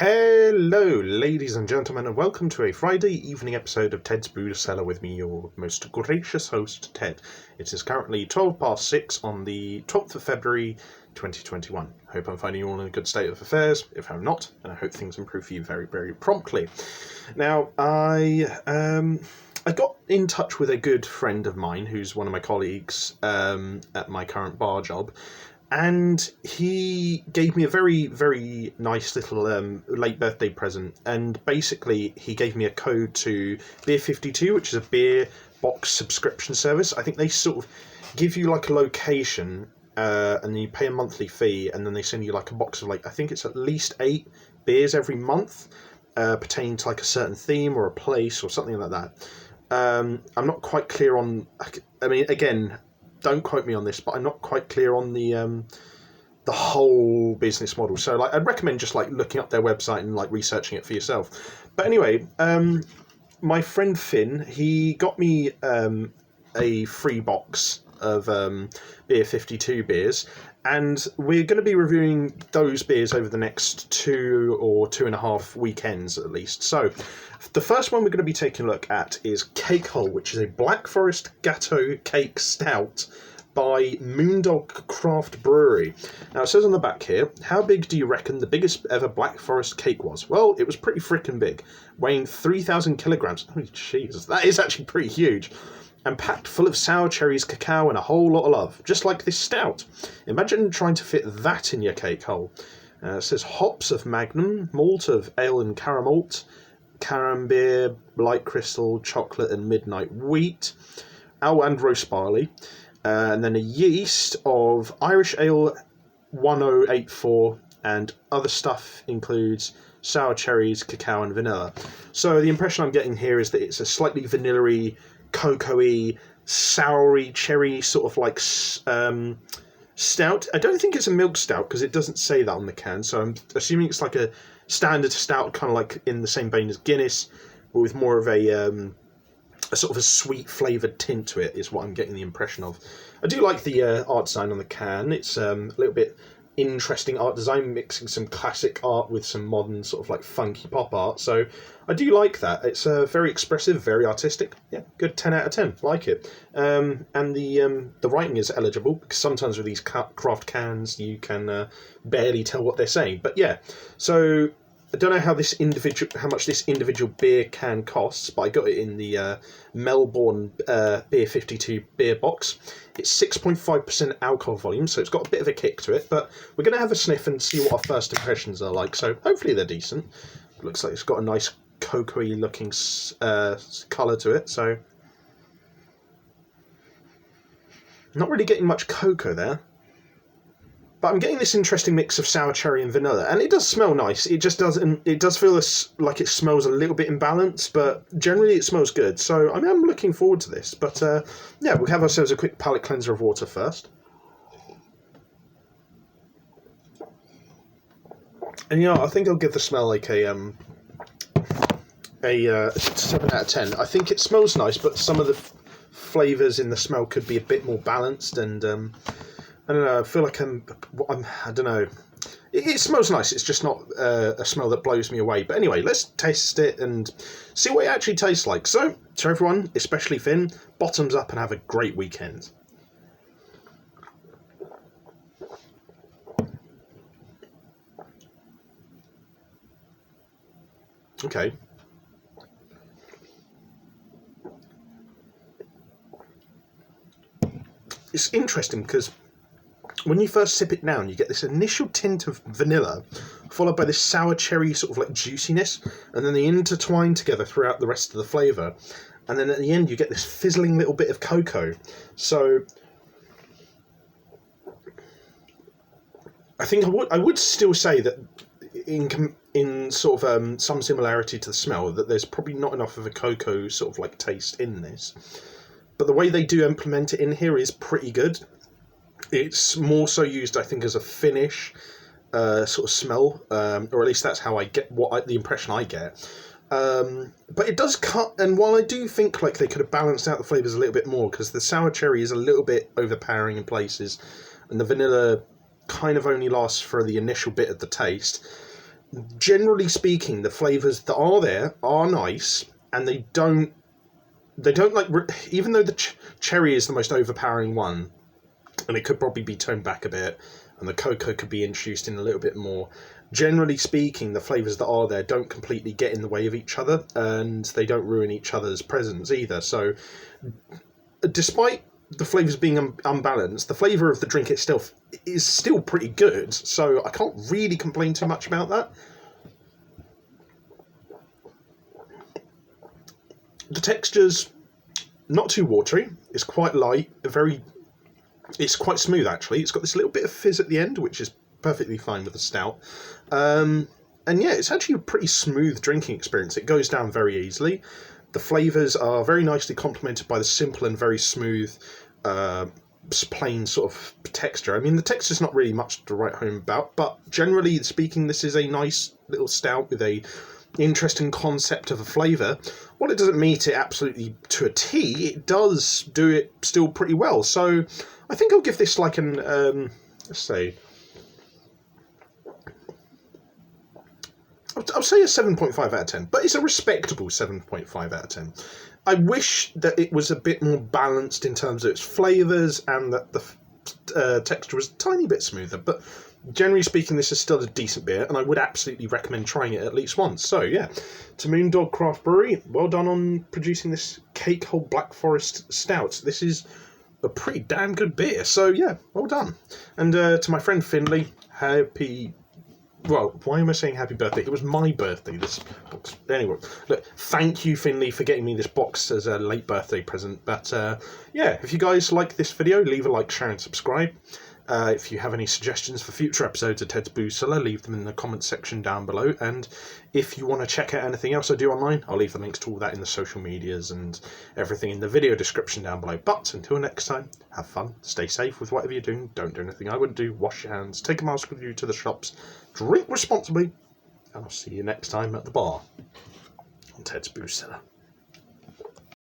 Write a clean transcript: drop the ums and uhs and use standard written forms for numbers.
Hello, ladies and gentlemen, and welcome to a Friday evening episode of Ted's Brew Cellar with me, your most gracious host, Ted. It is currently 6:12 on the 12th of February, 2021. I hope I'm finding you all in a good state of affairs. If I'm not, then I hope things improve for you very, very promptly. Now, I got in touch with a good friend of mine who's one of my colleagues at my current bar job. And he gave me a very, very nice little late birthday present. And basically, he gave me a code to Beer 52, which is a beer box subscription service. I think they sort of give you like a location, and then you pay a monthly fee, and then they send you like a box of I think it's at least 8 beers every month, pertaining to like a certain theme or a place or something like that. I'm not quite clear on. I mean, again, don't quote me on this, but I'm not quite clear on the whole business model. So I'd recommend just looking up their website and researching it for yourself. But anyway, my friend Finn, he got me a free box of Beer 52 beers, and we're going to be reviewing those beers over the next 2 or 2.5 weekends at least. So the first one we're going to be taking a look at is Cake Hole, which is a Black Forest Gateau Cake Stout by Moon Dog Craft Brewery. Now it says on the back here, how big do you reckon the biggest ever Black Forest cake was? Well, it was pretty freaking big, weighing 3,000 kilograms. Oh, Jesus, that is actually pretty huge. And packed full of sour cherries, cacao, and a whole lot of love, just like this stout. Imagine trying to fit that in your cake hole. It says hops of Magnum, malt of ale and caramalt, Carambeer, light crystal, chocolate, and midnight wheat, and roast barley, and then a yeast of Irish ale 1084, and other stuff includes sour cherries, cacao, and vanilla. So the impression I'm getting here is that it's a slightly vanilla-y, cocoa-y, soury, cherry sort of stout. I don't think it's a milk stout because it doesn't say that on the can, so I'm assuming it's like a standard stout, kind of like in the same vein as Guinness, but with more of a sort of a sweet flavoured tint to it, is what I'm getting the impression of. I do like the art design on the can. It's a little bit interesting art design, mixing some classic art with some modern sort of funky pop art, so I do like that. It's very expressive, very artistic. Yeah, good 10 out of 10, like it. And the writing is eligible, because sometimes with these craft cans you can barely tell what they're saying, but yeah. So I don't know how much this individual beer can costs, but I got it in the Melbourne Beer 52 beer box. It's 6.5% alcohol volume, so it's got a bit of a kick to it, but we're going to have a sniff and see what our first impressions are like, so hopefully they're decent. It looks like it's got a nice cocoa-y looking colour to it, so not really getting much cocoa there. But I'm getting this interesting mix of sour cherry and vanilla, and it does smell nice. It just doesn't. It does feel like it smells a little bit imbalanced, but generally it smells good. So I'm looking forward to this. But yeah, we'll have ourselves a quick palate cleanser of water first. And I think I'll give the smell a 7 out of 10. I think it smells nice, but some of the flavours in the smell could be a bit more balanced, and I don't know, I feel like I don't know. It smells nice, it's just not a smell that blows me away. But anyway, let's taste it and see what it actually tastes like. So, to everyone, especially Finn, bottoms up and have a great weekend. Okay. It's interesting because when you first sip it down, you get this initial tint of vanilla, followed by this sour cherry sort of juiciness, and then they intertwine together throughout the rest of the flavour. And then at the end, you get this fizzling little bit of cocoa. So I think I would still say that in sort of some similarity to the smell, that there's probably not enough of a cocoa sort of taste in this. But the way they do implement it in here is pretty good. It's more so used, I think, as a finish sort of smell, or at least that's how I get the impression I get. But it does cut, and while I do think they could have balanced out the flavours a little bit more, because the sour cherry is a little bit overpowering in places, and the vanilla kind of only lasts for the initial bit of the taste. generally speaking, the flavours that are there are nice, and they don't like, even though the cherry is the most overpowering one, and it could probably be toned back a bit, and the cocoa could be introduced in a little bit more. Generally speaking, the flavours that are there don't completely get in the way of each other, and they don't ruin each other's presence either. So, despite the flavours being unbalanced, the flavour of the drink itself is still pretty good, so I can't really complain too much about that. The texture's not too watery, it's quite light, it's quite smooth actually. It's got this little bit of fizz at the end, which is perfectly fine with the stout. And yeah, it's actually a pretty smooth drinking experience. It goes down very easily. The flavours are very nicely complemented by the simple and very smooth, plain sort of texture. I mean, the texture's not really much to write home about, but generally speaking, this is a nice little stout with a interesting concept of a flavour. While it doesn't meet it absolutely to a T, it does do it still pretty well. So I think I'll give this like an, let's say, I'll say a 7.5 out of 10, but it's a respectable 7.5 out of 10. I wish that it was a bit more balanced in terms of its flavours, and that the texture was a tiny bit smoother, but generally speaking, this is still a decent beer, and I would absolutely recommend trying it at least once. So yeah, to Moon Dog Craft Brewery, well done on producing this Cake Hole Black Forest Stout. This is a pretty damn good beer, so yeah, well done. And to my friend Finley, well, why am I saying happy birthday? It was my birthday, this box. Anyway, look, thank you, Finley, for getting me this box as a late birthday present. But yeah, if you guys like this video, leave a like, share and subscribe. If you have any suggestions for future episodes of Ted's Brew Cellar, leave them in the comments section down below. And if you want to check out anything else I do online, I'll leave the links to all that in the social medias and everything in the video description down below. But until next time, have fun, stay safe with whatever you're doing, don't do anything I wouldn't do, wash your hands, take a mask with you to the shops, drink responsibly, and I'll see you next time at the bar on Ted's Brew Cellar.